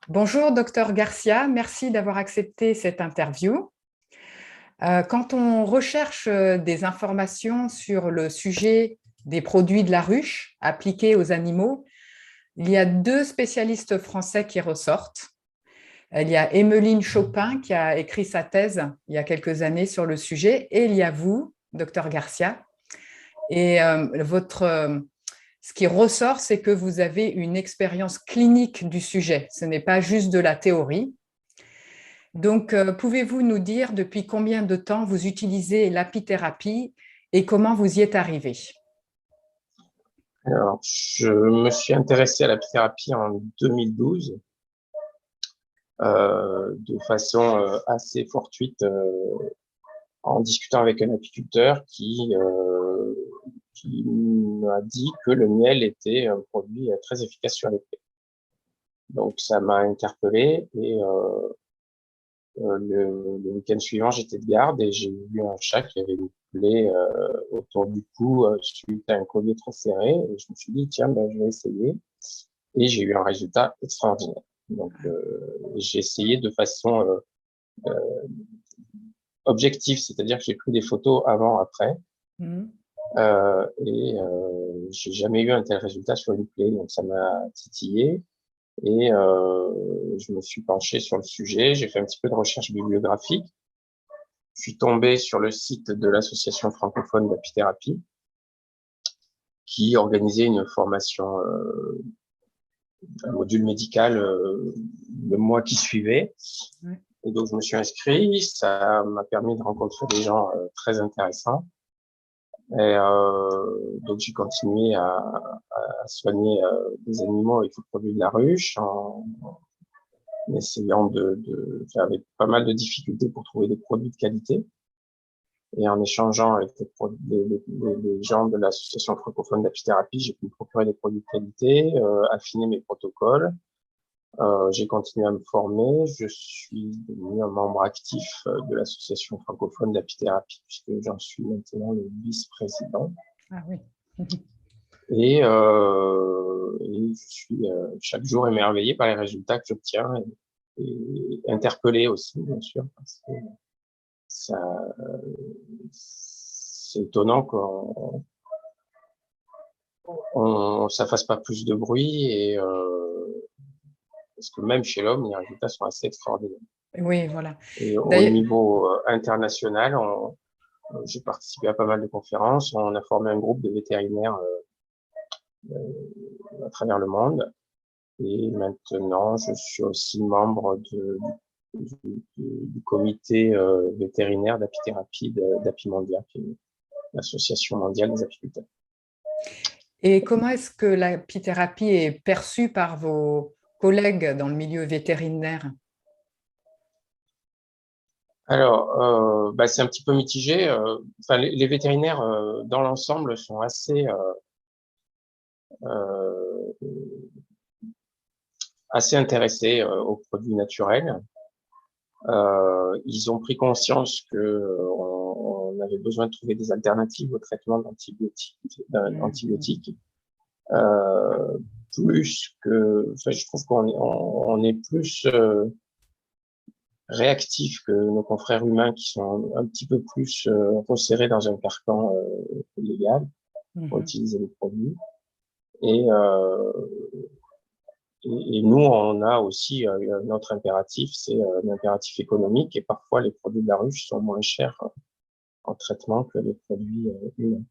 Bonjour, docteur Garcia. Merci d'avoir accepté cette interview. Quand on recherche des informations sur le sujet des produits de la ruche appliqués aux animaux, il y a deux spécialistes français qui ressortent. Il y a Emmeline Chopin qui a écrit sa thèse il y a quelques années sur le sujet et il y a vous, docteur Garcia. Et ce qui ressort, c'est que vous avez une expérience clinique du sujet. Ce n'est pas juste de la théorie. Donc, pouvez-vous nous dire depuis combien de temps vous utilisez l'apithérapie et comment vous y êtes arrivé? Alors, je me suis intéressé à l'apithérapie en 2012 de façon assez fortuite en discutant avec un apiculteur qui m'a dit que le miel était un produit très efficace sur les plaies. Donc, ça m'a interpellé et le week-end suivant, j'étais de garde et j'ai vu un chat qui avait une plaie autour du cou suite à un collier trop serré. Et je me suis dit, tiens, ben, je vais essayer. Et j'ai eu un résultat extraordinaire. Donc, j'ai essayé de façon objective, c'est-à-dire que j'ai pris des photos avant, après, Mmh. et j'ai jamais eu un tel résultat sur une plaie. Donc, ça m'a titillé et je me suis penché sur le sujet. J'ai fait un petit peu de recherche bibliographique. Je suis tombé sur le site de l'association francophone d'apithérapie qui organisait une formation, un module médical le mois qui suivait. Ouais. Et donc, je me suis inscrit. Ça m'a permis de rencontrer des gens très intéressants. Et donc, j'ai continué à soigner des animaux avec les produits de la ruche en essayant j'avais pas mal de difficultés pour trouver des produits de qualité. Et en échangeant avec les gens de l'association francophone d'apithérapie, j'ai pu me procurer des produits de qualité, affiner mes protocoles. J'ai continué à me former. Je suis devenu un membre actif de l'association francophone d'apithérapie, puisque j'en suis maintenant le vice-président. Ah oui. Et je suis chaque jour émerveillé par les résultats que j'obtiens et interpellé aussi, bien sûr, parce que ça, c'est étonnant ça fasse pas plus de bruit et parce que même chez l'homme, les résultats sont assez extraordinaires. Oui, voilà. Et au D'ailleurs, niveau international, j'ai participé à pas mal de conférences. On a formé un groupe de vétérinaires à travers le monde. Et maintenant, je suis aussi membre du comité vétérinaire d'apithérapie d'Apimondia, qui est l'association mondiale des apiculteurs. et comment est-ce que l'apithérapie est perçue par vos collègues dans le milieu vétérinaire? Alors, bah, c'est un petit peu mitigé. Enfin, les vétérinaires, dans l'ensemble, sont euh, assez intéressés aux produits naturels. Ils ont pris conscience que on avait besoin de trouver des alternatives au traitement Mmh. d'antibiotiques. Euh, Plus que, enfin, je trouve on est plus réactif que nos confrères humains qui sont un petit peu plus resserrés dans un carcan légal pour Mmh. utiliser les produits. Et, euh, et nous, on a aussi un autre impératif, c'est un impératif économique. Et parfois, les produits de la ruche sont moins chers en traitement que les produits humains.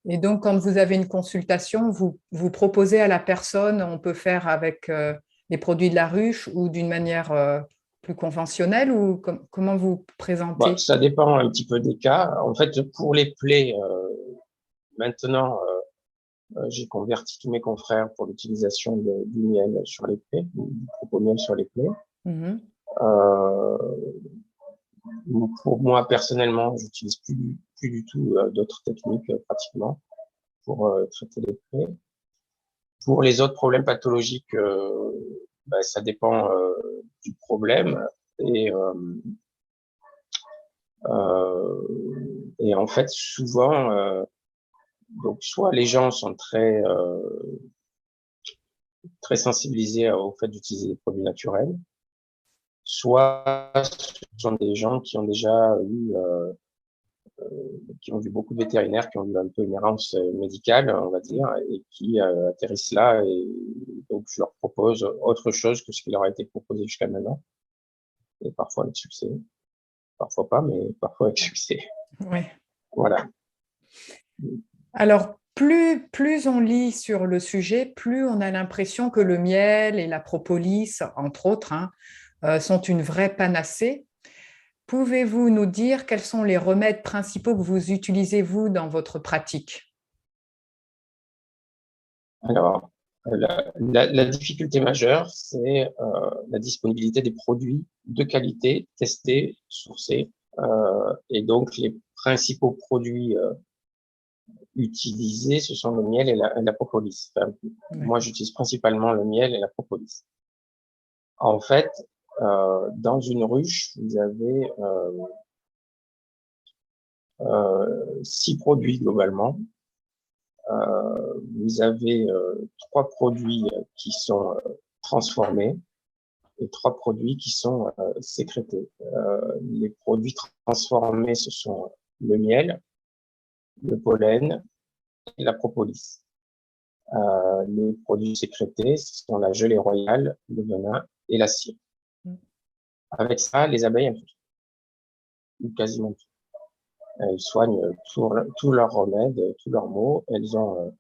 Et donc, quand vous avez une consultation, vous proposez à la personne, on peut faire avec les produits de la ruche ou d'une manière plus conventionnelle ou comment vous Bah, présentez? ça dépend un petit peu des cas. En fait, pour les plaies, maintenant, j'ai converti tous mes confrères pour l'utilisation du miel sur les plaies, du propos-miel sur les plaies. Mhm. Euh, pour moi, personnellement, j'utilise plus du tout d'autres techniques pratiquement pour traiter les plaies. Pour les autres problèmes pathologiques, bah, ça dépend du problème et euh, et en fait souvent donc soit les gens sont très très sensibilisés au fait d'utiliser des produits naturels, soit ce sont des gens qui ont déjà eu, qui ont vu beaucoup de vétérinaires, qui ont eu un peu une errance médicale, on va dire, et qui atterrissent là. Et donc, je leur propose autre chose que ce qui leur a été proposé jusqu'à maintenant, et parfois avec succès, parfois pas, mais parfois avec succès. Oui. Voilà. Alors, plus on lit sur le sujet, plus on a l'impression que le miel et la propolis, entre autres, sont une vraie panacée. Pouvez-vous nous dire quels sont les remèdes principaux que vous utilisez, vous, dans votre pratique? Alors, la difficulté majeure, c'est la disponibilité des produits de qualité, testés, sourcés. Et donc, les principaux produits utilisés, ce sont le miel et la propolis. Enfin, moi, j'utilise principalement le miel et la propolis. En fait, dans une ruche, vous avez 6 produits globalement. Vous avez 3 produits qui sont transformés et 3 produits qui sont sécrétés. Les produits transformés, ce sont le miel, le pollen et la propolis. Les produits sécrétés, ce sont la gelée royale, le venin et la cire. Avec ça, les abeilles, elles font tout, ou quasiment tout. Elles soignent tous leurs remèdes, tous leurs maux. Elles ont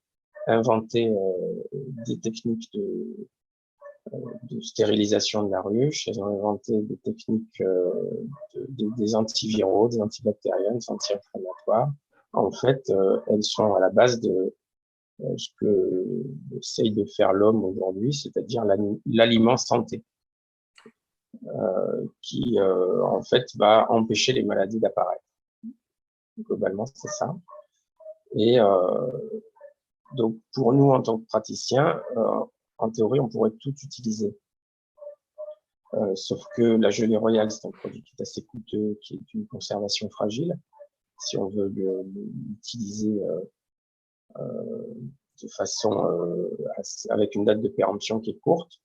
inventé des techniques de stérilisation de la ruche. Elles ont inventé des techniques des antiviraux, des antibactériens, des anti-inflammatoires. En fait, elles sont à la base de ce que essaye de faire l'homme aujourd'hui, c'est-à-dire l'aliment santé, qui en fait va empêcher les maladies d'apparaître. Globalement, c'est ça. Et donc, pour nous, en tant que praticiens, en théorie, on pourrait tout utiliser. Sauf que la gelée royale, c'est un produit qui est assez coûteux, qui est d'une conservation fragile. Si on veut l'utiliser de façon avec une date de péremption qui est courte,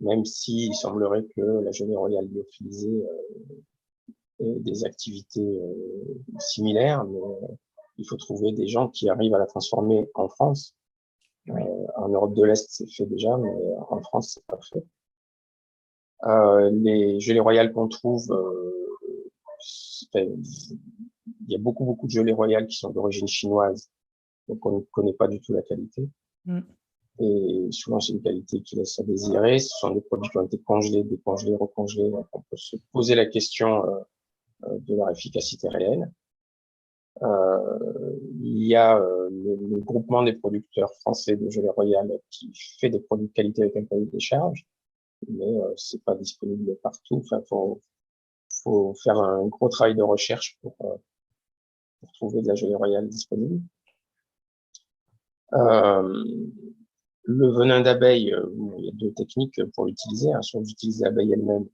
même s'il semblerait que la gelée royale lyophilisée ait des activités similaires, mais il faut trouver des gens qui arrivent à la transformer en France. En Europe de l'Est, c'est fait déjà, mais en France, c'est pas fait. Les gelées royales qu'on trouve, il y a beaucoup de gelées royales qui sont d'origine chinoise, donc on ne connaît pas du tout la qualité. Et souvent, c'est une qualité qui laisse à désirer. Ce sont des produits qui ont été congelés, décongelés, recongelés. Donc, on peut se poser la question de leur efficacité réelle. Il y a le groupement des producteurs français de gelée royale qui fait des produits de qualité avec un cahier des charges, mais c'est pas disponible partout. Enfin, faut faire un gros travail de recherche pour trouver de la gelée royale disponible. Le venin d'abeille, il y a 2 techniques pour l'utiliser. Soit vous utilisez l'abeille elle-même,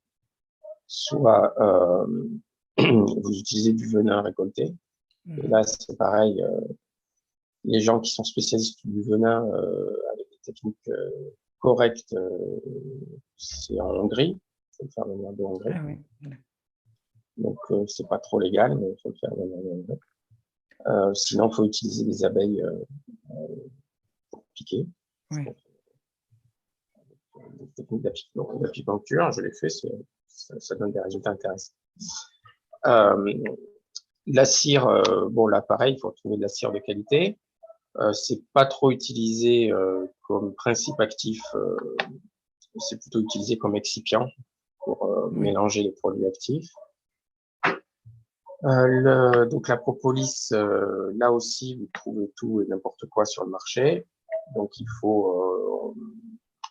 soit vous utilisez du venin récolté. Et là, c'est pareil. Les gens qui sont spécialistes du venin avec des techniques correctes, c'est en Hongrie. Il faut le faire venir de Hongrie. Ah oui. Donc, c'est pas trop légal, mais il faut le faire venir de Hongrie. Sinon, il faut utiliser des abeilles pour piquer. Oui. Des techniques d'apiculture, je l'ai fait, ça donne des résultats intéressants. La cire, bon là pareil, il faut trouver de la cire de qualité. C'est pas trop utilisé comme principe actif, c'est plutôt utilisé comme excipient pour mélanger les produits actifs. Donc la propolis, là aussi, vous trouvez tout et n'importe quoi sur le marché. Donc il faut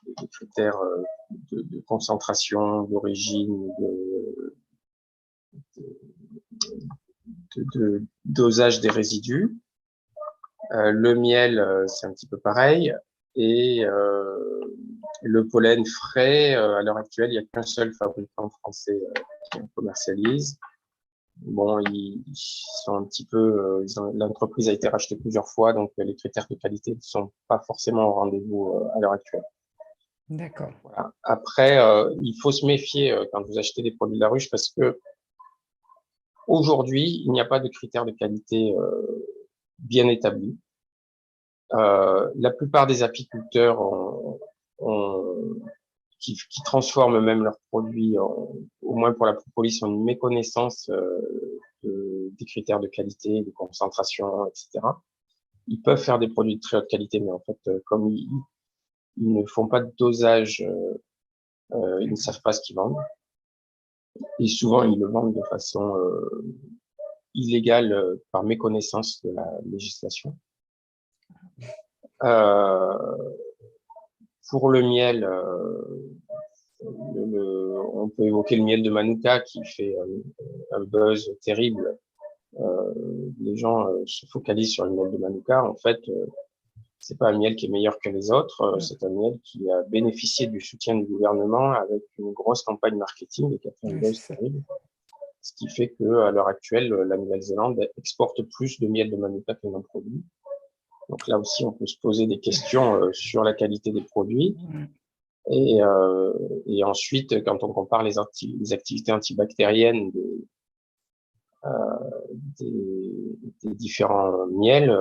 des critères de concentration, d'origine, de dosage des résidus. Le miel, c'est un petit peu pareil. Et le pollen frais, à l'heure actuelle, il n'y a qu'un seul fabricant français qui en commercialise. Bon, ils sont un petit peu, l'entreprise a été rachetée plusieurs fois, donc les critères de qualité ne sont pas forcément au rendez-vous à l'heure actuelle. D'accord. Voilà. Après, il faut se méfier quand vous achetez des produits de la ruche parce que aujourd'hui, il n'y a pas de critères de qualité bien établis. La plupart des apiculteurs qui transforment même leurs produits, au moins pour la propolis, ont une méconnaissance des critères de qualité, de concentration, etc. Ils peuvent faire des produits de très haute qualité, mais en fait, comme ils ne font pas de dosage, ils ne savent pas ce qu'ils vendent. Et souvent, ils le vendent de façon illégale par méconnaissance de la législation. Pour le miel, on peut évoquer le miel de Manuka qui fait un buzz terrible. Les gens se focalisent sur le miel de Manuka. En fait, c'est pas un miel qui est meilleur que les autres. C'est un miel qui a bénéficié du soutien du gouvernement avec une grosse campagne marketing et qui a fait un buzz terrible. Ce qui fait que à l'heure actuelle, la Nouvelle-Zélande exporte plus de miel de Manuka qu'elle n'en produit. Donc là aussi, on peut se poser des questions sur la qualité des produits. Et ensuite, quand on compare les activités antibactériennes des différents miels,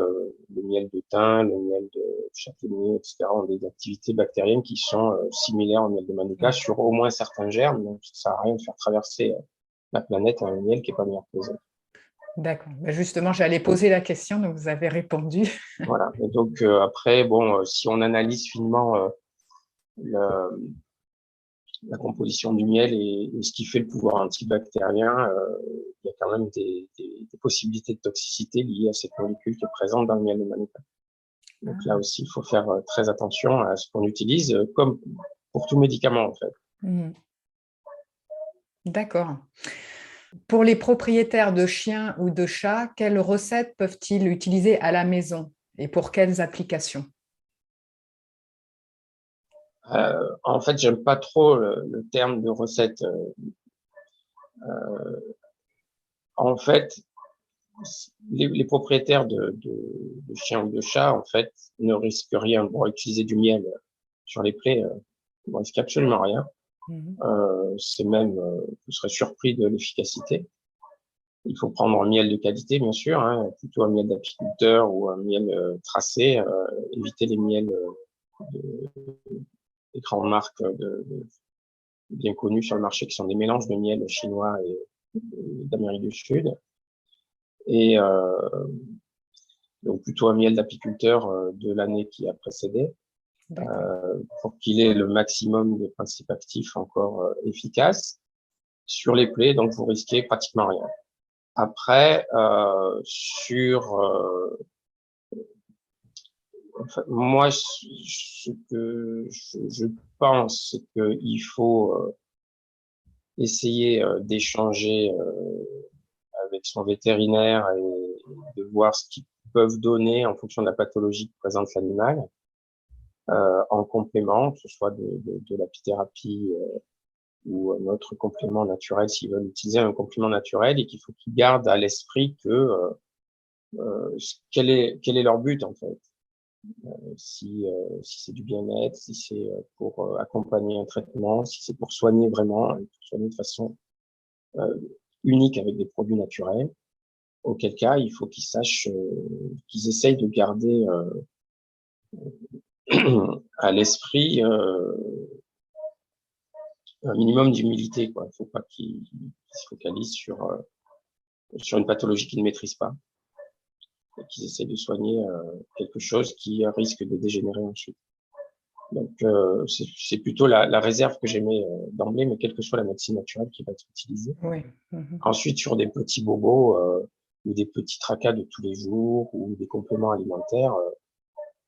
le miel de thym, le miel de châtaignier, etc., ont des activités bactériennes qui sont similaires au miel de Manuka sur au moins certains germes. Donc, ça sert à rien de faire traverser la planète à un miel qui est pas meilleur que les autres. D'accord. Mais justement, j'allais poser la question, donc vous avez répondu. Voilà. Et donc, après, bon, si on analyse finement la composition du miel et ce qui fait le pouvoir antibactérien, il y a quand même des possibilités de toxicité liées à cette molécule qui est présente dans le miel de Manuka. Donc là aussi, il faut faire très attention à ce qu'on utilise, comme pour tout médicament en fait. D'accord. Pour les propriétaires de chiens ou de chats, quelles recettes peuvent-ils utiliser à la maison et pour quelles applications? En fait, j'aime pas trop le terme de recette. En fait, les propriétaires de chiens ou de chats, en fait, ne risquent rien pour utiliser du miel sur les plaies. Ils ne risquent absolument rien. C'est même, vous serez surpris de l'efficacité. Il faut prendre un miel de qualité, bien sûr, hein, plutôt un miel d'apiculteur ou un miel tracé. Éviter les miels des grandes marques bien connues sur le marché qui sont des mélanges de miel chinois et d'Amérique du Sud. Et donc plutôt un miel d'apiculteur de l'année qui a précédé, pour qu'il ait le maximum de principes actifs encore efficaces sur les plaies, donc vous risquez pratiquement rien. Après, enfin, moi, ce que je pense, c'est qu'il faut essayer d'échanger avec son vétérinaire et de voir ce qu'ils peuvent donner en fonction de la pathologie que présente l'animal, en complément, que ce soit de l'apithérapie ou un autre complément naturel, s'ils veulent utiliser un complément naturel, et qu'il faut qu'ils gardent à l'esprit que quel est leur but en fait. Si c'est du bien-être, si c'est pour accompagner un traitement, si c'est pour soigner vraiment, pour soigner de façon unique avec des produits naturels, auquel cas il faut qu'ils sachent, qu'ils essayent de garder à l'esprit un minimum d'humilité, quoi. Il ne faut pas qu'ils se focalisent sur une pathologie qu'ils ne maîtrisent pas, et qu'ils essayent de soigner quelque chose qui risque de dégénérer ensuite. Donc, c'est plutôt la réserve que j'aimais d'emblée, mais quelle que soit la médecine naturelle qui va être utilisée. Oui. Ensuite, sur des petits bobos ou des petits tracas de tous les jours ou des compléments alimentaires,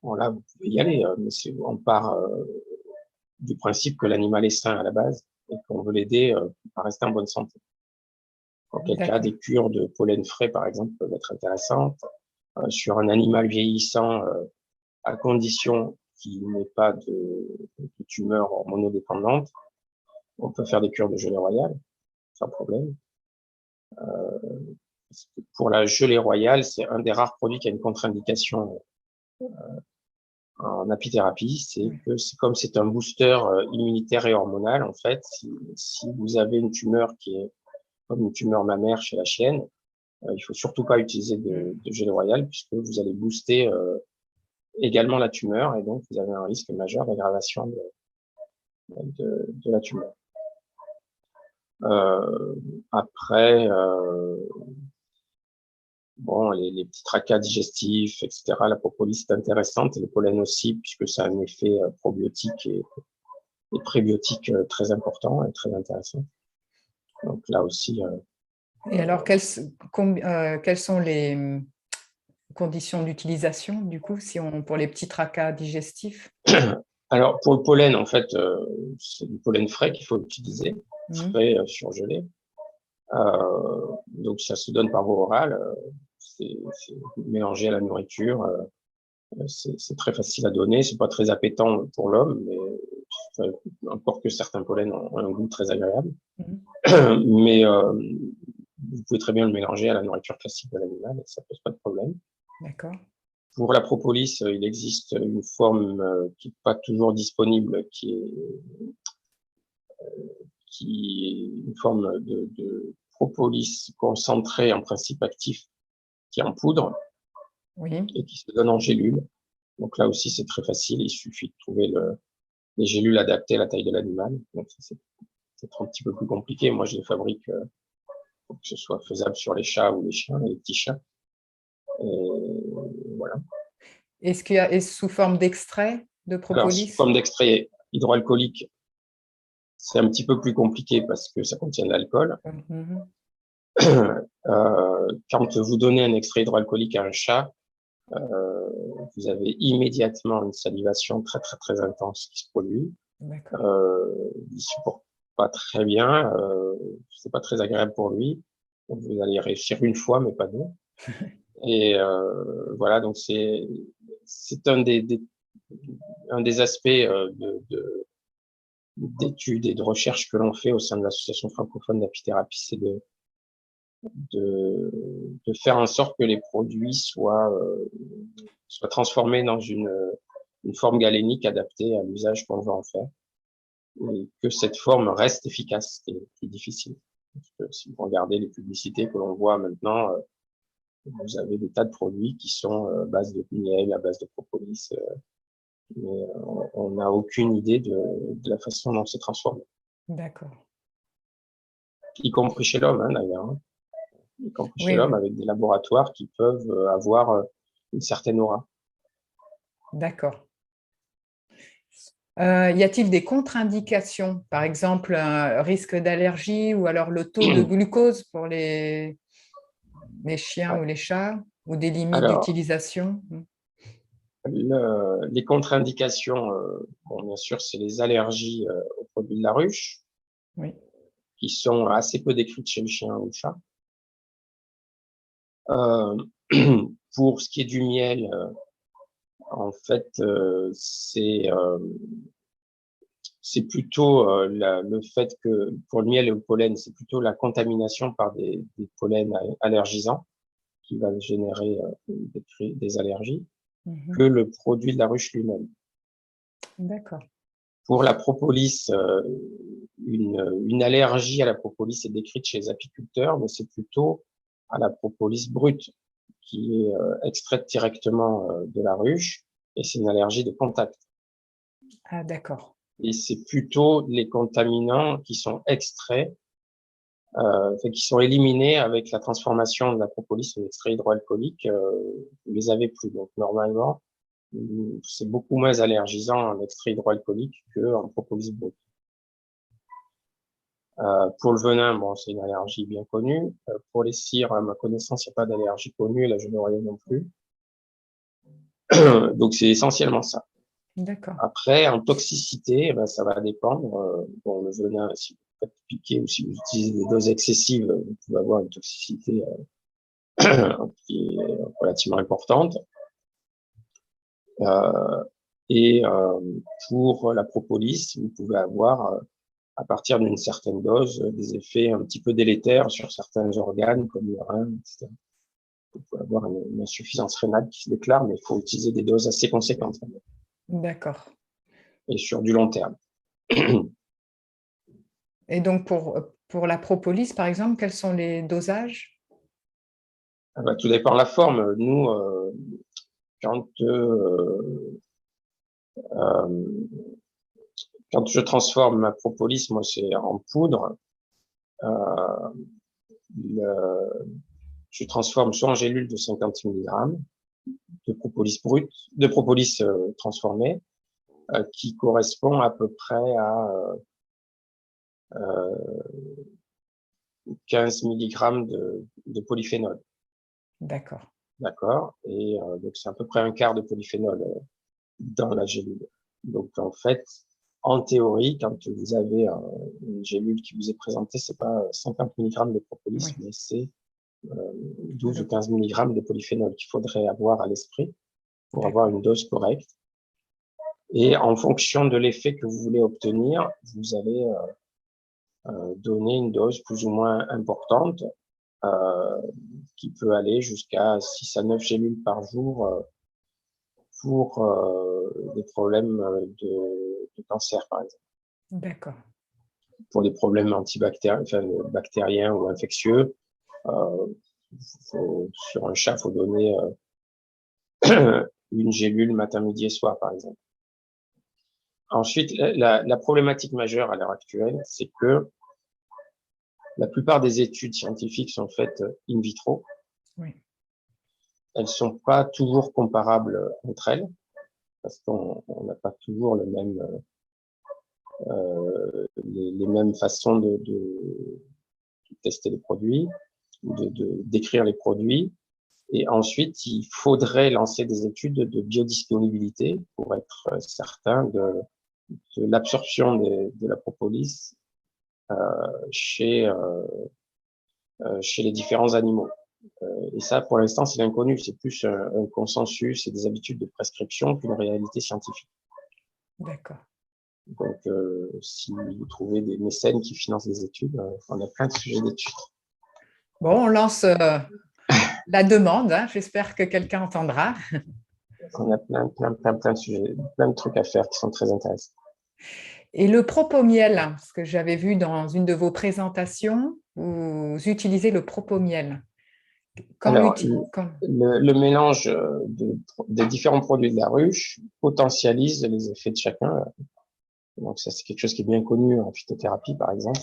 bon, là, vous pouvez y aller, mais on part du principe que l'animal est sain à la base et qu'on veut l'aider à rester en bonne santé. En quel cas, des cures de pollen frais, par exemple, peuvent être intéressantes. Sur un animal vieillissant, à condition qu'il n'ait pas de tumeur hormonodépendante, on peut faire des cures de gelée royale, sans problème. Pour la gelée royale, c'est un des rares produits qui a une contre-indication en apithérapie, c'est Oui. que comme c'est un booster immunitaire et hormonal, en fait, si vous avez une tumeur qui est comme une tumeur mammaire chez la chienne, il faut surtout pas utiliser de gelée royale puisque vous allez booster également la tumeur et donc vous avez un risque majeur d'aggravation de la tumeur. Après, bon, les petits tracas digestifs, etc. La propolis est intéressante et le pollen aussi puisque ça a un effet probiotique et prébiotique très important et très intéressant. Donc là aussi. Et alors, quelles sont les conditions d'utilisation, du coup, pour les petits tracas digestifs? Alors, pour le pollen, en fait, c'est du pollen frais qu'il faut utiliser, frais surgelé. Donc, ça se donne par voie orale. C'est mélangé à la nourriture. C'est très facile à donner. C'est pas très appétant pour l'homme, mais encore que certains pollens ont un goût très agréable. Mais vous pouvez très bien le mélanger à la nourriture classique de l'animal et ça pose pas de problème. D'accord. Pour la propolis, il existe une forme qui n'est pas toujours disponible, qui est une forme de propolis concentré en principe actif, qui est en poudre et qui se donne en gélule. Donc là aussi, c'est très facile. Il suffit de trouver les gélules adaptées à la taille de l'animal. Donc c'est un petit peu plus compliqué. Moi, je les fabrique pour que ce soit faisable sur les chats ou les chiens, les petits chats. Et voilà. Est-ce qu'il y a sous forme d'extrait de Alors, sous propolis? forme d'extrait hydroalcoolique, c'est un petit peu plus compliqué parce que ça contient de l'alcool. Quand vous donnez un extrait hydroalcoolique à un chat, vous avez immédiatement une salivation très très très intense qui se produit. Il supporte pas très bien, c'est pas très agréable pour lui. Donc vous allez réussir une fois, mais pas deux. Et voilà, donc c'est un des aspects d'études et de recherche que l'on fait au sein de l'association francophone d'apithérapie, c'est de faire en sorte que les produits soient transformés dans une forme galénique adaptée à l'usage qu'on veut en faire et que cette forme reste efficace, c'est plus difficile. Parce que si vous regardez les publicités que l'on voit maintenant, vous avez des tas de produits qui sont à base de miel, à base de propolis, mais on n'a aucune idée de la façon dont c'est transformé. D'accord. Y compris chez l'homme, hein, d'ailleurs. Hein. Y compris chez l'homme, avec des laboratoires qui peuvent avoir une certaine aura. D'accord. Y a-t-il des contre-indications, par exemple un risque d'allergie ou alors le taux de glucose pour les chiens ou les chats ou des limites d'utilisation? Les contre-indications, bon, bien sûr, c'est les allergies aux produits de la ruche, qui sont assez peu décrites chez le chien ou le chat. Pour ce qui est du miel, en fait, c'est plutôt le fait que pour le miel et le pollen, c'est plutôt la contamination par des pollens allergisants qui va générer des allergies que le produit de la ruche lui-même. D'accord. Pour la propolis, une allergie à la propolis est décrite chez les apiculteurs, mais c'est plutôt à la propolis brute qui est extraite directement de la ruche et c'est une allergie de contact. Ah, d'accord. Et c'est plutôt les contaminants qui sont extraits, qui sont éliminés avec la transformation de la propolis en extrait hydroalcoolique, vous les avez plus. Donc normalement, c'est beaucoup moins allergisant en extrait hydroalcoolique qu'en propolis brut. Pour le venin, bon, c'est une allergie bien connue. Pour les cires, à ma connaissance, il n'y a pas d'allergie connue, la gelée royale non plus. Donc c'est essentiellement ça. D'accord. Après, en toxicité, ben, ça va dépendre. Bon, le venin, si vous faites piquer ou si vous utilisez des doses excessives, vous pouvez avoir une toxicité qui est relativement importante. Et pour la propolis, vous pouvez avoir, à partir d'une certaine dose, des effets un petit peu délétères sur certains organes, comme le rein, etc. Vous pouvez avoir une insuffisance rénale qui se déclare, mais il faut utiliser des doses assez conséquentes. D'accord. et sur du long terme. Et donc, pour la propolis, par exemple, quels sont les dosages? Ah bah, tout dépend de la forme. Nous, quand, quand je transforme ma propolis, moi, c'est en poudre. Je transforme soit en gélule de 50 mg de propolis brut, de propolis transformé, qui correspond à peu près à 15 mg de polyphénol. D'accord. D'accord. Et donc, c'est à peu près un quart de polyphénol dans la gélule. Donc, en fait, en théorie, quand vous avez une gélule qui vous est présentée, c'est pas 50 mg de propolis, Oui. mais c'est 12 ou 15 mg de polyphénol qu'il faudrait avoir à l'esprit pour avoir une dose correcte. Et en fonction de l'effet que vous voulez obtenir, vous allez donner une dose plus ou moins importante qui peut aller jusqu'à 6 à 9 gélules par jour pour des problèmes de cancer, par exemple. D'accord. Pour les problèmes antibactériens, enfin, bactériens ou infectieux, sur un chat, il faut donner une gélule matin, midi et soir, par exemple. Ensuite, la problématique majeure à l'heure actuelle, c'est que la plupart des études scientifiques sont faites in vitro. Oui. Elles sont pas toujours comparables entre elles, parce qu'on n'a pas toujours les mêmes façons de tester les produits, d'écrire les produits. Et ensuite, il faudrait lancer des études de biodisponibilité pour être certain de l'absorption de la propolis chez les différents animaux. Et ça, pour l'instant, c'est l'inconnu. C'est plus un consensus et des habitudes de prescription qu'une réalité scientifique. D'accord. Donc, si vous trouvez des mécènes qui financent des études, on a plein de sujets d'études. Bon, on lance la demande. Hein. J'espère que quelqu'un entendra. On a plein de sujets, plein de trucs à faire qui sont très intéressants. Et le propomiel, ce que j'avais vu dans une de vos présentations, vous utilisez le propomiel. Alors, le mélange des différents produits de la ruche potentialise les effets de chacun. Donc, ça, c'est quelque chose qui est bien connu en phytothérapie, par exemple.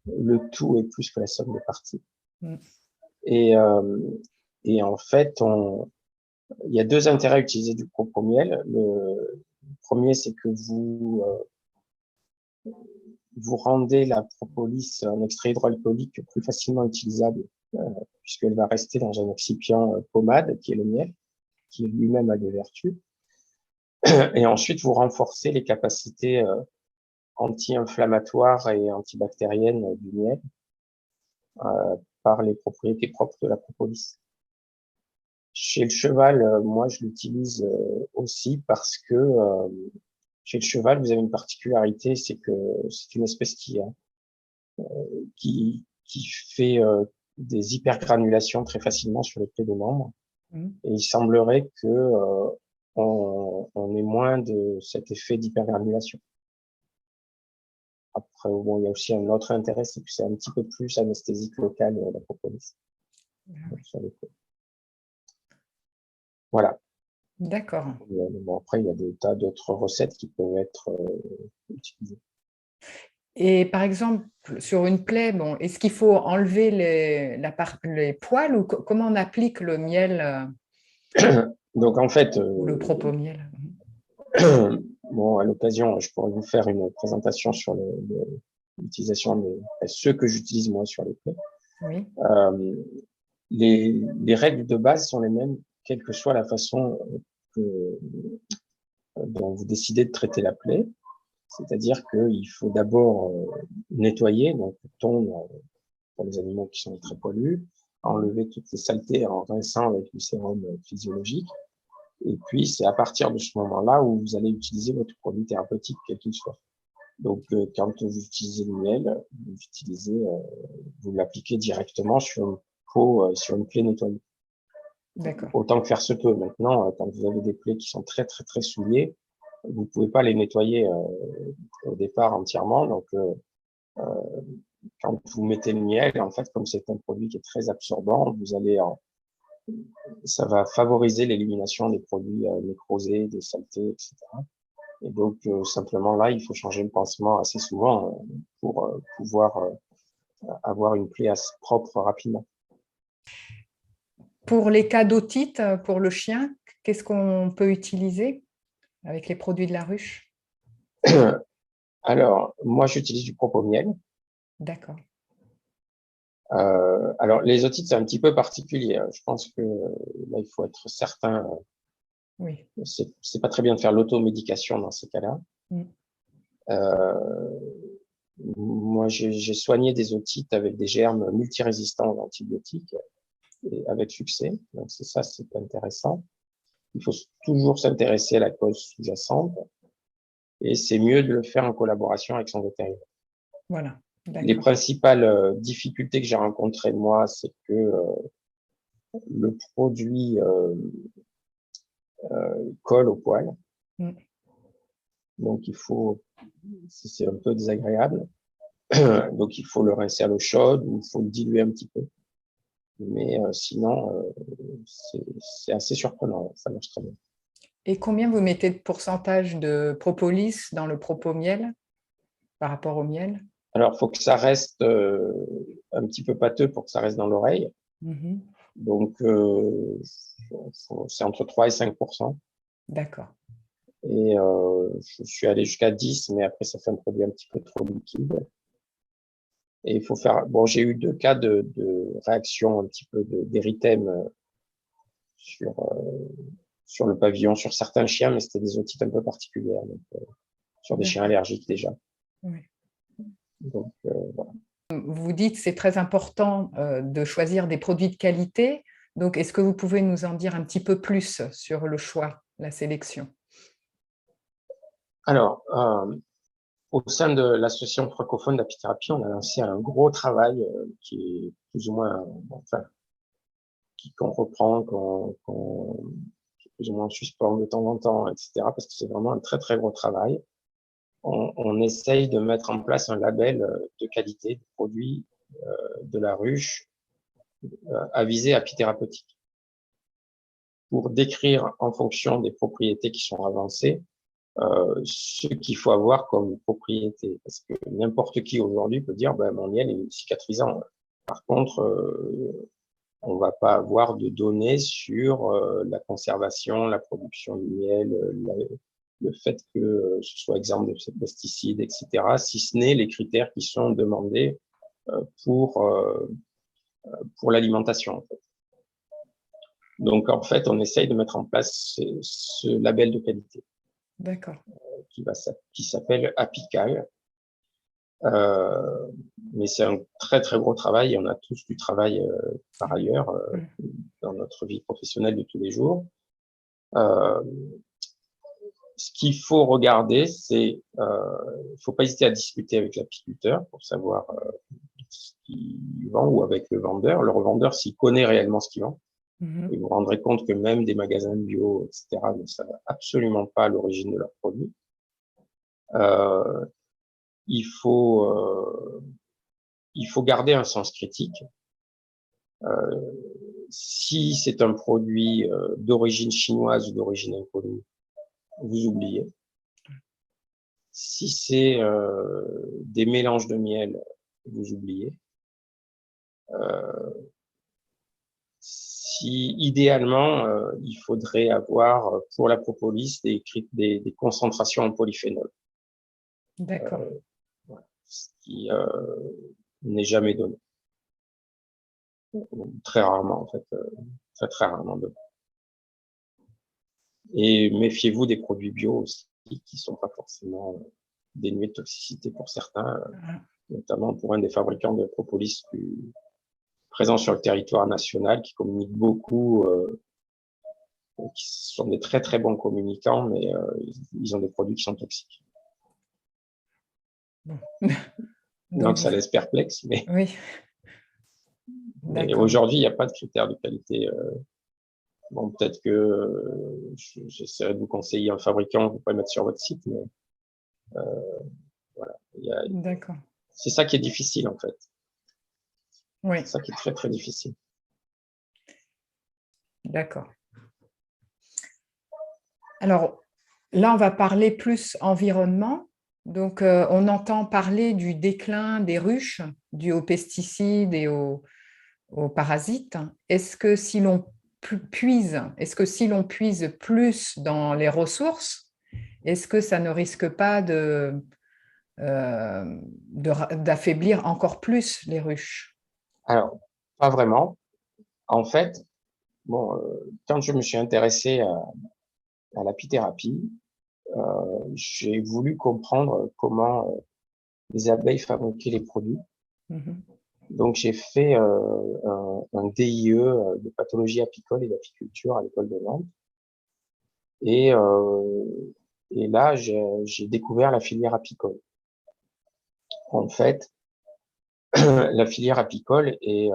Le tout est plus que la somme des parties. Et en fait, il y a deux intérêts à utiliser du propomiel. Le premier, c'est que vous rendez la propolis en extrait hydroalcoolique plus facilement utilisable, puisqu'elle va rester dans un excipient pommade, qui est le miel, qui lui-même a des vertus. Et ensuite, vous renforcez les capacités anti-inflammatoires et antibactériennes du miel par les propriétés propres de la propolis. Chez le cheval, moi, je l'utilise aussi parce que chez le cheval, vous avez une particularité, c'est que c'est une espèce qui fait des hypergranulations très facilement sur les plaies des membres. Et il semblerait que on ait moins de cet effet d'hypergranulation. Après, bon, il y a aussi un autre intérêt, c'est que c'est un petit peu plus anesthésique locale, la propolis. Voilà. D'accord. Bon, après, il y a des tas d'autres recettes qui peuvent être utilisées. Et par exemple, sur une plaie, bon, est-ce qu'il faut enlever les poils ou comment on applique le miel Donc, en fait, ou le propomiel? Bon, à l'occasion, je pourrais vous faire une présentation sur l'utilisation de ceux que j'utilise moi sur les plaies. Oui. Les règles de base sont les mêmes, quelle que soit la façon dont vous décidez de traiter la plaie. C'est-à-dire qu'il faut d'abord nettoyer, donc tondre pour les animaux qui sont très poilus, enlever toutes les saletés en rinçant avec du sérum physiologique. Et puis, c'est à partir de ce moment-là où vous allez utiliser votre produit thérapeutique, quel qu'il soit. Donc, quand vous utilisez le miel, vous l'appliquez directement sur une peau, sur une plaie nettoyée. D'accord. Autant que faire se peut. Maintenant, quand vous avez des plaies qui sont très, très, très souillées, vous pouvez pas les nettoyer au départ entièrement. Donc, quand vous mettez le miel, en fait, comme c'est un produit qui est très absorbant, ça va favoriser l'élimination des produits nécrosés, des saletés, etc. Et donc, simplement là, il faut changer le pansement assez souvent pour pouvoir avoir une plaie assez propre rapidement. Pour les cas d'otite, pour le chien, qu'est-ce qu'on peut utiliser avec les produits de la ruche? Alors, moi, j'utilise du propomiel. D'accord. Alors, les otites, c'est un petit peu particulier. Je pense que là, il faut être certain. Oui. C'est pas très bien de faire l'automédication dans ces cas-là. Moi, j'ai soigné des otites avec des germes multirésistants aux antibiotiques et avec succès. Donc, c'est intéressant. Il faut toujours s'intéresser à la cause sous-jacente et c'est mieux de le faire en collaboration avec son vétérinaire. Voilà. Les D'accord. principales difficultés que j'ai rencontrées moi, c'est que le produit colle au poil. Donc, c'est un peu désagréable. Donc, il faut le rincer à l'eau chaude ou il faut le diluer un petit peu. Mais sinon, c'est assez surprenant. Ça marche très bien. Et combien vous mettez de pourcentage de propolis dans le propomiel par rapport au miel? Alors, il faut que ça reste un petit peu pâteux pour que ça reste dans l'oreille. Donc, c'est entre 3 et 5%. D'accord. Et je suis allé jusqu'à 10, mais après, ça fait un produit un petit peu trop liquide. Et il faut faire. Bon, j'ai eu 2 cas de réaction un petit peu d'érythème sur le pavillon, sur certains chiens, mais c'était des otites un peu particulières, donc, sur des chiens allergiques déjà. Oui. Donc, voilà. Vous dites que c'est très important de choisir des produits de qualité. Donc, est-ce que vous pouvez nous en dire un petit peu plus sur le choix, la sélection? Alors, au sein de l'association francophone d'apithérapie, on a lancé un gros travail qui est plus ou moins, enfin, qu'on reprend, qui est plus ou moins suspend de temps en temps, etc., parce que c'est vraiment un très, très gros travail. On essaye de mettre en place un label de qualité de produits de la ruche à visée apithérapeutique pour décrire en fonction des propriétés qui sont avancées ce qu'il faut avoir comme propriété. Parce que n'importe qui aujourd'hui peut dire ben, mon miel est cicatrisant. Par contre, on va pas avoir de données sur la conservation, la production du miel, le fait que ce soit exempt de pesticides, etc., si ce n'est les critères qui sont demandés pour l'alimentation. En fait. Donc, en fait, on essaye de mettre en place ce label de qualité. D'accord. Qui s'appelle Apical. Mais c'est un très, très gros travail et on a tous du travail par ailleurs dans notre vie professionnelle de tous les jours. Ce qu'il faut regarder, c'est il faut pas hésiter à discuter avec l'apiculteur pour savoir ce qu'il vend ou avec le vendeur. Le revendeur, s'il connaît réellement ce qu'il vend, et vous vous rendrez compte que même des magasins bio, etc., ne savent absolument pas l'origine de leurs produits. Il faut garder un sens critique. Si c'est un produit d'origine chinoise ou d'origine inconnue, vous oubliez. Si c'est des mélanges de miel, vous oubliez. Si idéalement, il faudrait avoir pour la propolis des concentrations en polyphénol. D'accord. Voilà, ce qui n'est jamais donné. Très rarement, en fait. Très, très rarement donné. Et méfiez-vous des produits bio aussi, qui sont pas forcément dénués de toxicité pour certains, notamment pour un des fabricants de propolis présent sur le territoire national, qui communique beaucoup, qui sont des très très bons communicants, mais ils ont des produits qui sont toxiques. Bon. Donc ça laisse perplexe, mais, oui. mais aujourd'hui, il n'y a pas de critères de qualité Bon, peut-être que j'essaierai de vous conseiller un fabricant, vous pouvez le mettre sur votre site, mais voilà. D'accord. C'est ça qui est difficile, en fait. Oui, C'est ça qui est très, très difficile. d'accord. Alors, là, on va parler plus environnement. Donc, on entend parler du déclin des ruches dû aux pesticides et aux parasites. Est-ce que si l'on puise plus dans les ressources, est-ce que ça ne risque pas d'affaiblir encore plus les ruches? Alors, pas vraiment. En fait, bon, quand je me suis intéressé à l'apithérapie, j'ai voulu comprendre comment les abeilles fabriquaient les produits. Mhm. Donc, j'ai fait un DIE de pathologie apicole et d'apiculture à l'école de Nantes. Et, et là, j'ai découvert la filière apicole. En fait, la filière apicole est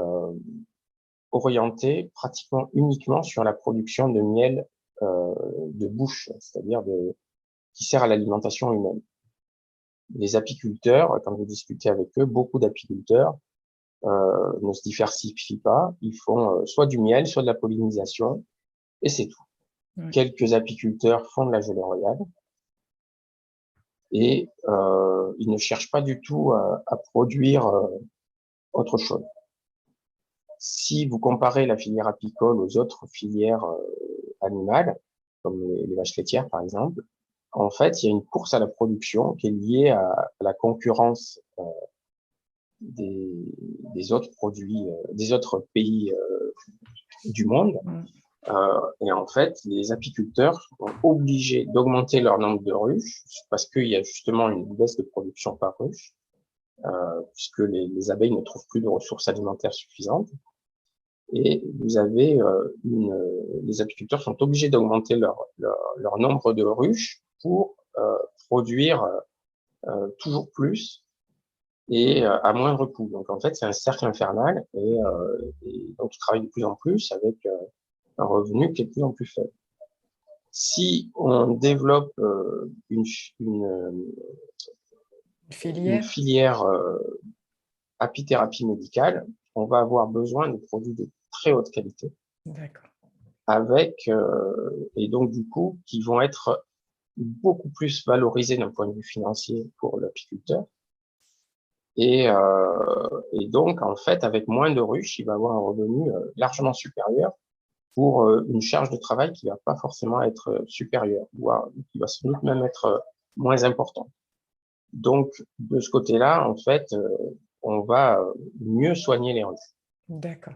orientée pratiquement uniquement sur la production de miel de bouche, c'est-à-dire qui sert à l'alimentation humaine. Les apiculteurs, quand vous discutez avec eux, beaucoup d'apiculteurs ne se diversifient pas. Ils font soit du miel, soit de la pollinisation, et c'est tout. Oui. Quelques apiculteurs font de la gelée royale, et ils ne cherchent pas du tout à produire autre chose. Si vous comparez la filière apicole aux autres filières animales, comme les vaches laitières par exemple, en fait, il y a une course à la production qui est liée à la concurrence des autres produits, des autres pays du monde. Mm. Et en fait, les apiculteurs sont obligés d'augmenter leur nombre de ruches parce qu'il y a justement une baisse de production par ruche, puisque les abeilles ne trouvent plus de ressources alimentaires suffisantes. Et vous avez les apiculteurs sont obligés d'augmenter leur nombre de ruches pour produire toujours plus et à moindre coût. Donc en fait, c'est un cercle infernal et donc ils travaillent de plus en plus avec un revenu qui est de plus en plus faible. Si on développe une Filière? filière apithérapie médicale, on va avoir besoin de produits de très haute qualité D'accord. avec et donc du coup qui vont être beaucoup plus valorisés d'un point de vue financier pour l'apiculteur et donc en fait avec moins de ruches il va avoir un revenu largement supérieur pour une charge de travail qui va pas forcément être supérieure, voire qui va sans doute même être moins importante. Donc de ce côté-là en fait on va mieux soigner les ruches. D'accord.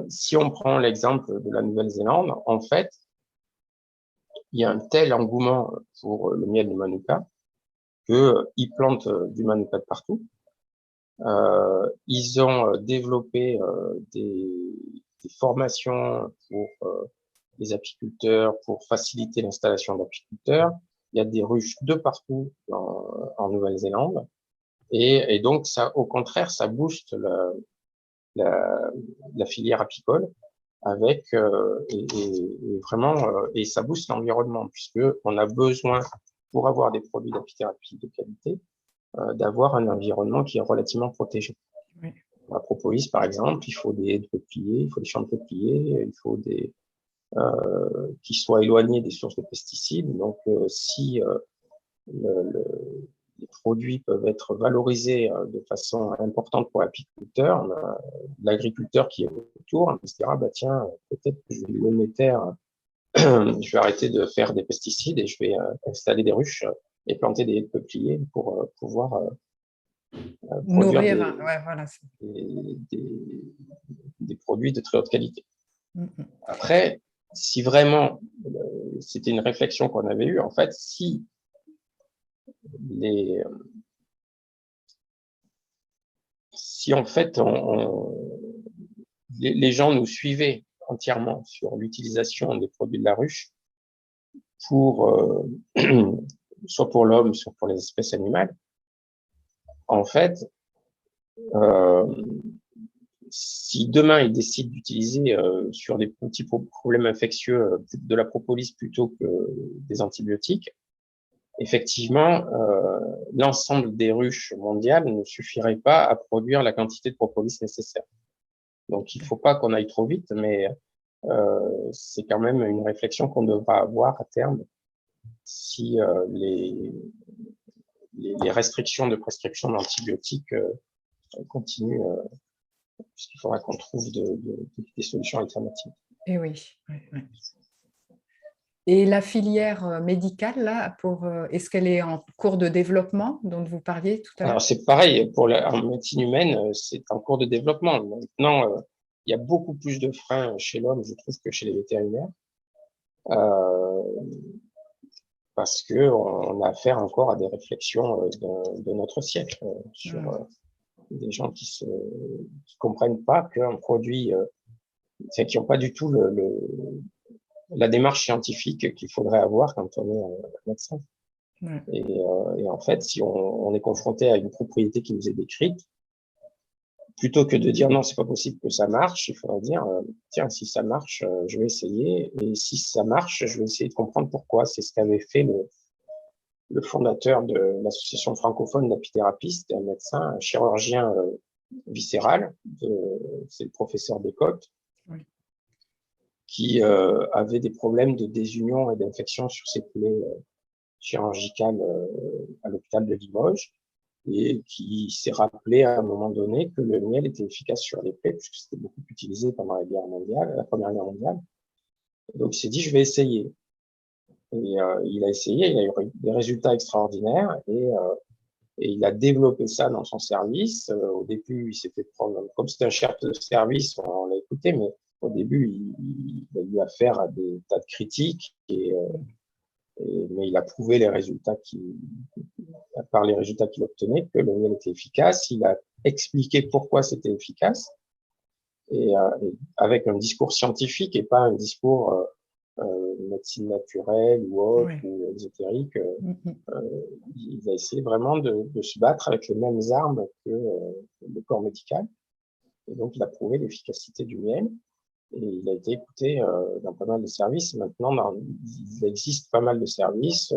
Si on prend l'exemple de la Nouvelle-Zélande, en fait, il y a un tel engouement pour le miel de Manuka qu'ils plantent du Manuka de partout. Ils ont développé des formations pour les apiculteurs, pour faciliter l'installation d'apiculteurs. Il y a des ruches de partout en Nouvelle-Zélande. Et donc, ça, au contraire, ça booste la filière apicole avec et vraiment et ça booste l'environnement puisque on a besoin pour avoir des produits d'apithérapie de qualité d'avoir un environnement qui est relativement protégé. Oui. À propolis par exemple, il faut des haies de peupliers, il faut des champs de peupliers, il faut des qui soient éloignés des sources de pesticides. Donc si les produits peuvent être valorisés de façon importante pour l'apiculteur, l'agriculteur qui est autour, il se dira, bah tiens, peut-être que je vais louer mes terres, je vais arrêter de faire des pesticides et je vais installer des ruches et planter des peupliers pour pouvoir produire Nourrir, ouais, voilà. des, des produits de très haute qualité. Mm-hmm. Après, si vraiment, c'était une réflexion qu'on avait eue, en fait, si les, si en fait les gens nous suivaient entièrement sur l'utilisation des produits de la ruche pour soit pour l'homme, soit pour les espèces animales, en fait, si demain ils décident d'utiliser sur des petits problèmes infectieux de la propolis plutôt que des antibiotiques, effectivement, l'ensemble des ruches mondiales ne suffirait pas à produire la quantité de propolis nécessaire. Donc, il ne faut pas qu'on aille trop vite, mais c'est quand même une réflexion qu'on devra avoir à terme si les restrictions de prescription d'antibiotiques continuent, puisqu'il faudra qu'on trouve des solutions alternatives. Et oui. Et la filière médicale, là, est-ce qu'elle est en cours de développement, dont vous parliez tout à l'heure? Alors, c'est pareil, en médecine humaine, c'est en cours de développement. Maintenant, il y a beaucoup plus de freins chez l'homme, je trouve, que chez les vétérinaires. Parce qu'on a affaire encore à des réflexions de notre siècle sur des gens qui comprennent pas qu'un produit, qui n'ont pas du tout la démarche scientifique qu'il faudrait avoir quand on est médecin. Et en fait, si on est confronté à une propriété qui nous est décrite, plutôt que de dire non, c'est pas possible que ça marche, il faudrait dire tiens, si ça marche, je vais essayer, et si ça marche, je vais essayer de comprendre pourquoi. C'est ce qu'avait fait le fondateur de l'association francophone d'apithérapie, c'était un médecin, un chirurgien viscéral, c'est le professeur Descotes, qui avait des problèmes de désunion et d'infection sur ses plaies chirurgicales à l'hôpital de Limoges, et qui s'est rappelé à un moment donné que le miel était efficace sur les plaies, puisque c'était beaucoup utilisé pendant la Première Guerre mondiale. Et donc il s'est dit, je vais essayer. Et il a essayé, il a eu des résultats extraordinaires, et il a développé ça dans son service. Au début, il s'est fait prendre, comme c'était un chef de service, on l'a écouté, mais au début, il a eu affaire à des tas de critiques, mais il a prouvé par les résultats qu'il obtenait, que le miel était efficace. Il a expliqué pourquoi c'était efficace, et avec un discours scientifique et pas un discours médecine naturelle ou autre, ou ésotérique. Il a essayé vraiment de se battre avec les mêmes armes que le corps médical. Et donc, il a prouvé l'efficacité du miel. Et il a été écouté dans pas mal de services. Maintenant, il existe pas mal de services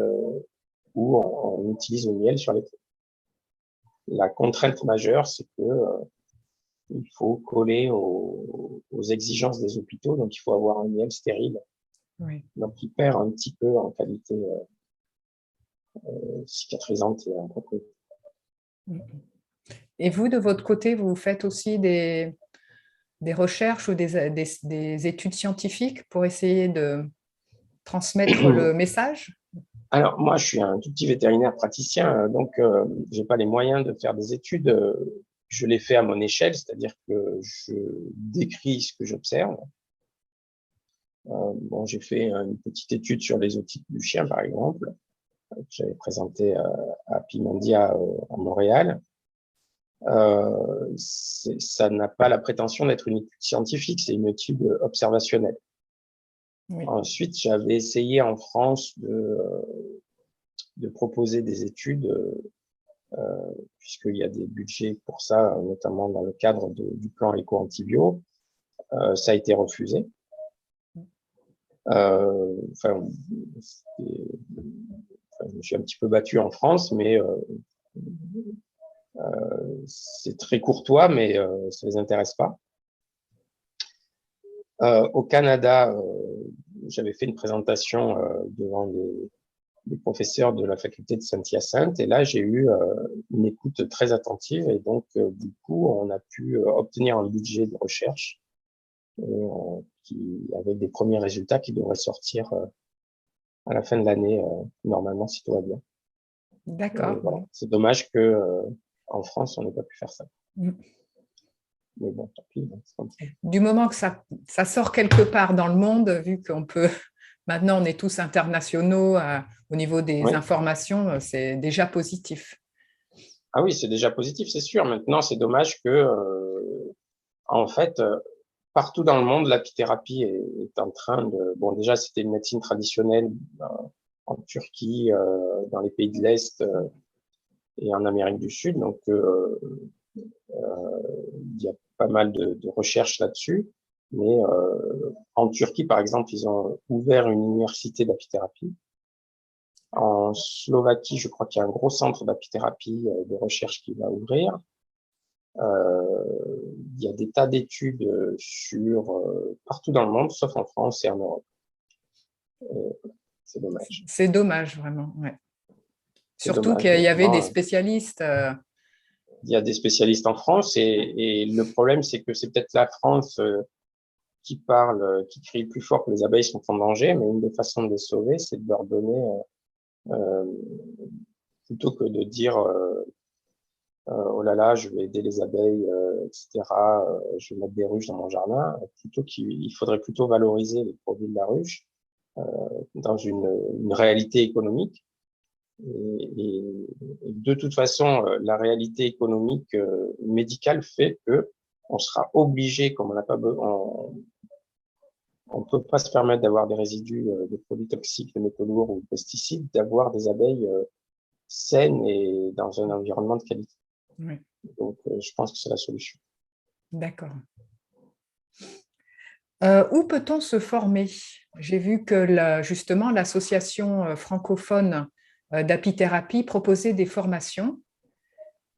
où on utilise le miel sur les plaies. La contrainte majeure, c'est que il faut coller aux exigences des hôpitaux, donc il faut avoir un miel stérile. Donc, il perd un petit peu en qualité cicatrisante et en propriété. Et vous, de votre côté, vous faites aussi des recherches ou des études scientifiques pour essayer de transmettre le message? Alors, moi, je suis un tout petit vétérinaire praticien, donc j'ai pas les moyens de faire des études. Je les fais à mon échelle, c'est-à-dire que je décris ce que j'observe. Bon, j'ai fait une petite étude sur les otites du chien, par exemple, que j'avais présenté à Pimondia à Montréal. Ça n'a pas la prétention d'être une étude scientifique, c'est une étude observationnelle. Ensuite, j'avais essayé en France de proposer des études, puisqu'il y a des budgets pour ça, notamment dans le cadre du plan éco-antibio. Ça a été refusé. Je me suis un petit peu battu en France, mais c'est très courtois, mais ça les intéresse pas. Au Canada, j'avais fait une présentation devant des professeurs de la faculté de Saint-Hyacinthe, et là j'ai eu une écoute très attentive, et donc du coup on a pu obtenir un budget de recherche avec des premiers résultats qui devraient sortir à la fin de l'année, normalement, si tout va bien. D'accord. Voilà. C'est dommage que en France on n'ait pas pu faire ça. Mais bon, tant pis, c'est comme ça. Du moment que ça sort quelque part dans le monde, vu qu'on peut, maintenant on est tous internationaux au niveau des informations, c'est déjà positif. Ah oui, c'est déjà positif, c'est sûr. Maintenant, c'est dommage que, en fait, partout dans le monde, l'apithérapie est en train de... Bon, déjà, c'était une médecine traditionnelle en Turquie, dans les pays de l'Est et en Amérique du Sud. Donc, il y a pas mal de recherches là-dessus. Mais en Turquie, par exemple, ils ont ouvert une université d'apithérapie. En Slovaquie, je crois qu'il y a un gros centre d'apithérapie de recherche qui va ouvrir. Il y a des tas d'études sur partout dans le monde, sauf en France et en Europe. C'est dommage. C'est dommage, vraiment. Ouais. Surtout dommage, qu'il y avait des vraiment, spécialistes. il y a des spécialistes en France et le problème, c'est que c'est peut-être la France qui parle, qui crie le plus fort que les abeilles sont en danger, mais une des façons de les sauver, c'est de leur donner, plutôt que de dire oh là là, je vais aider les abeilles, etc., je vais mettre des ruches dans mon jardin, plutôt qu'il faudrait plutôt valoriser les produits de la ruche dans une réalité économique. Et de toute façon, la réalité économique médicale fait que on sera obligé, comme on n'a pas on peut pas se permettre d'avoir des résidus de produits toxiques, de métaux lourds ou de pesticides, d'avoir des abeilles saines et dans un environnement de qualité. Oui. Donc, je pense que c'est la solution. D'accord. Où peut-on se former? J'ai vu que justement l'association francophone d'apithérapie proposait des formations.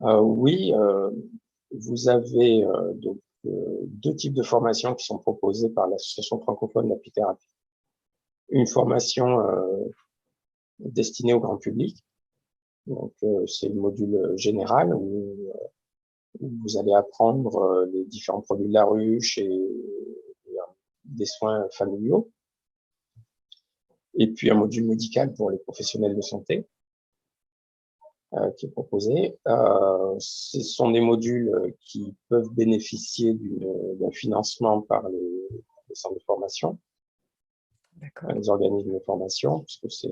Oui, vous avez donc deux types de formations qui sont proposées par l'association francophone d'apithérapie. Une formation destinée au grand public. Donc, c'est le module général où vous allez apprendre les différents produits de la ruche et des soins familiaux. Et puis, un module médical pour les professionnels de santé qui est proposé. Ce sont des modules qui peuvent bénéficier d'un financement par les centres de formation, les organismes de formation, puisque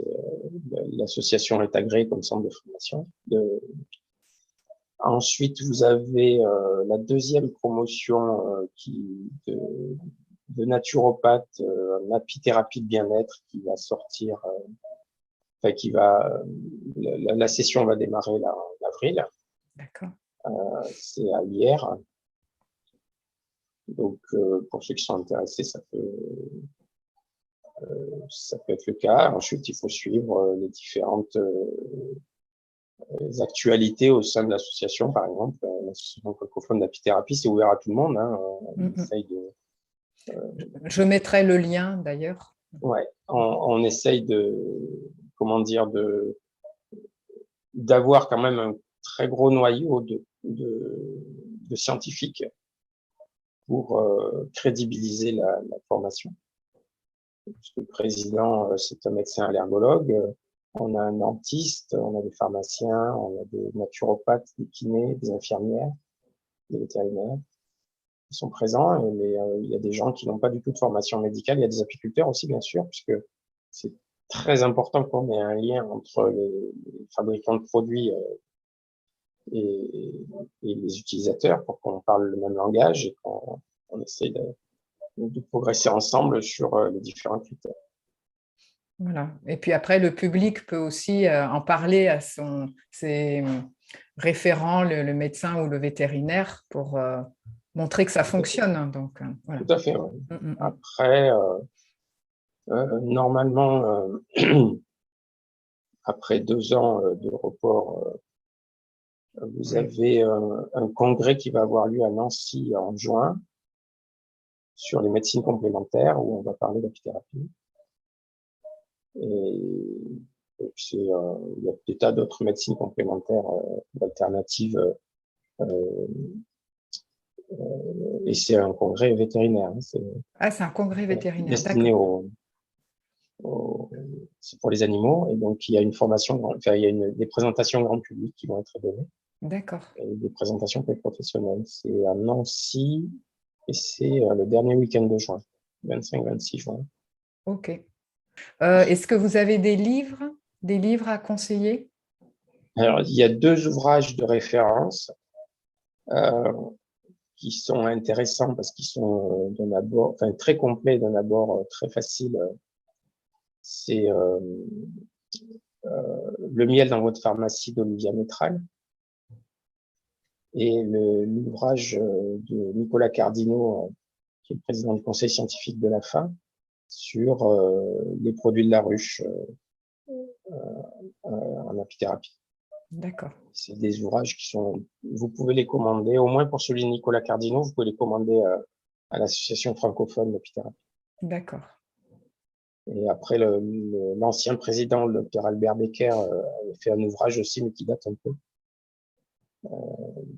l'association est agréée comme centre de formation. Ensuite, vous avez la deuxième promotion de naturopathe, apithérapie de bien-être qui va sortir, enfin la session va démarrer là en avril. D'accord. C'est à hier. Donc, pour ceux qui sont intéressés, ça peut être le cas. Ensuite, il faut suivre les différentes actualités au sein de l'association. Par exemple, l'association francophone d'apithérapie, c'est ouvert à tout le monde. Hein. On essaye Je mettrai le lien d'ailleurs. Ouais, on essaye comment dire, d'avoir quand même un très gros noyau de scientifiques pour crédibiliser la formation. Parce que le président, c'est un médecin allergologue, on a un dentiste, on a des pharmaciens, on a des naturopathes, des kinés, des infirmières, des vétérinaires qui sont présents, mais il y a des gens qui n'ont pas du tout de formation médicale, il y a des apiculteurs aussi, bien sûr, puisque c'est très important qu'on ait un lien entre les fabricants de produits et les utilisateurs pour qu'on parle le même langage et qu'on essaye de progresser ensemble sur les différents critères. Voilà. Et puis après, le public peut aussi en parler à ses référents, le médecin ou le vétérinaire, pour montrer que ça fonctionne. Donc, voilà. Tout à fait. Ouais. Après, normalement, après 2 ans de report, vous avez un congrès qui va avoir lieu à Nancy en juin sur les médecines complémentaires où on va parler d'apithérapie. Et il y a des tas d'autres médecines complémentaires alternatives. Et c'est un congrès vétérinaire. Hein, c'est un congrès vétérinaire. Destiné c'est pour les animaux. Et donc, il y a une formation, enfin, il y a des présentations grand public qui vont être données. D'accord. Et des présentations pour les professionnels. C'est à Nancy et c'est le dernier week-end de juin, 25-26 juin. OK. Est-ce que vous avez des livres à conseiller? Alors, il y a 2 ouvrages de référence qui sont intéressants parce qu'ils sont d'un abord, enfin très complets, d'un abord très facile. C'est Le miel dans votre pharmacie d'Olivia Métral. et l'ouvrage de Nicolas Cardino, qui est le président du conseil scientifique de l'AFA, sur les produits de la ruche en apithérapie. D'accord. C'est des ouvrages qui sont, vous pouvez les commander, au moins pour celui de Nicolas Cardino, vous pouvez les commander à l'association francophone d'apithérapie. D'accord. Et après, l'ancien président, le Dr Albert Becker, avait fait un ouvrage aussi, mais qui date un peu,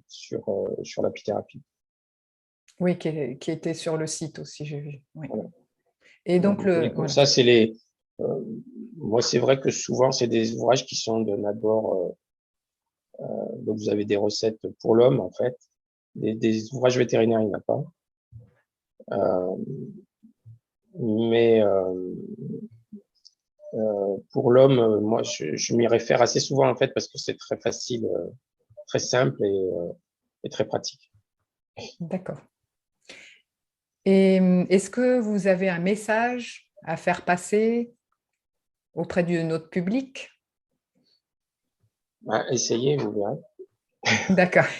sur l'apithérapie. Oui, qui était sur le site aussi, j'ai vu. Oui. Voilà. Et donc, voilà. Ça, c'est les... moi, c'est vrai que souvent, c'est des ouvrages qui sont d'un abord... donc, vous avez des recettes pour l'homme, en fait. Des ouvrages vétérinaires, il n'y en a pas. Mais pour l'homme, moi, je m'y réfère assez souvent, en fait, parce que c'est très facile, très simple et très pratique. D'accord. Et est-ce que vous avez un message à faire passer auprès de notre public? Essayez, vous verrez. D'accord.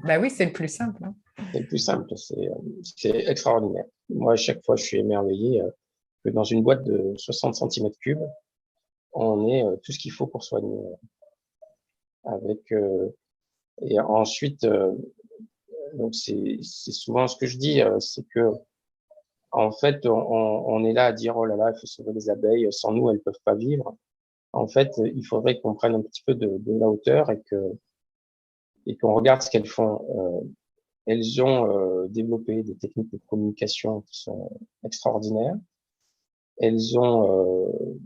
Ben oui, c'est le plus simple. Hein. C'est le plus simple, c'est extraordinaire. Moi, à chaque fois, je suis émerveillé que dans une boîte de 60 cm3, on ait tout ce qu'il faut pour soigner. Et ensuite, donc c'est souvent ce que je dis, c'est que en fait, on est là à dire oh là là, il faut sauver les abeilles, sans nous, elles peuvent pas vivre. En fait, il faudrait qu'on prenne un petit peu de la hauteur et qu'on regarde ce qu'elles font. Elles ont développé des techniques de communication qui sont extraordinaires. Elles ont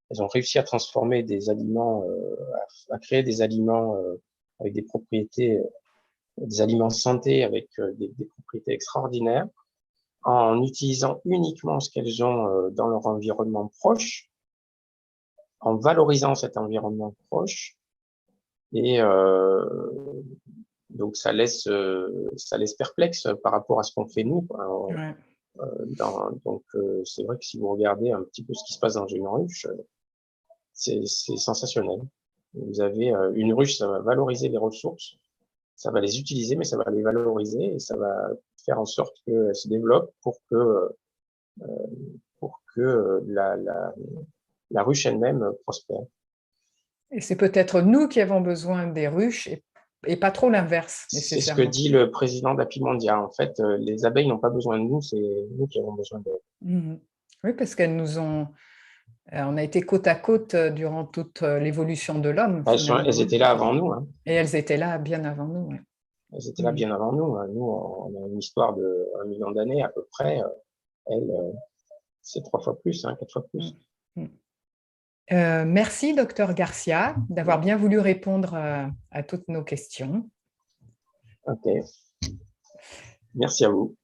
elles ont réussi à transformer des aliments, à créer des aliments avec des propriétés, des aliments santé avec des propriétés extraordinaires, en utilisant uniquement ce qu'elles ont dans leur environnement proche, en valorisant cet environnement proche, et donc ça laisse perplexe par rapport à ce qu'on fait nous. Ouais. Donc c'est vrai que si vous regardez un petit peu ce qui se passe dans une ruche, c'est sensationnel. Vous avez une ruche, ça va valoriser les ressources, ça va les utiliser, mais ça va les valoriser et ça va faire en sorte qu'elles se développent pour que la ruche elle-même prospère. Et c'est peut-être nous qui avons besoin des ruches et pas trop l'inverse, C'est ce que nécessairement. dit le président d'Apimondia. En fait, les abeilles n'ont pas besoin de nous, c'est nous qui avons besoin d'elles. Mmh. Oui, parce qu'elles nous ont... On a été côte à côte durant toute l'évolution de l'homme, Elles étaient là avant nous. Hein. Et elles étaient là bien avant nous. Ouais. Elles étaient là bien avant nous. Hein. Nous, on a une histoire de 1 million d'années à peu près. Elles, c'est 3 fois plus, 4 fois plus. Merci, docteur Garcia, d'avoir bien voulu répondre à toutes nos questions. Ok. Merci à vous.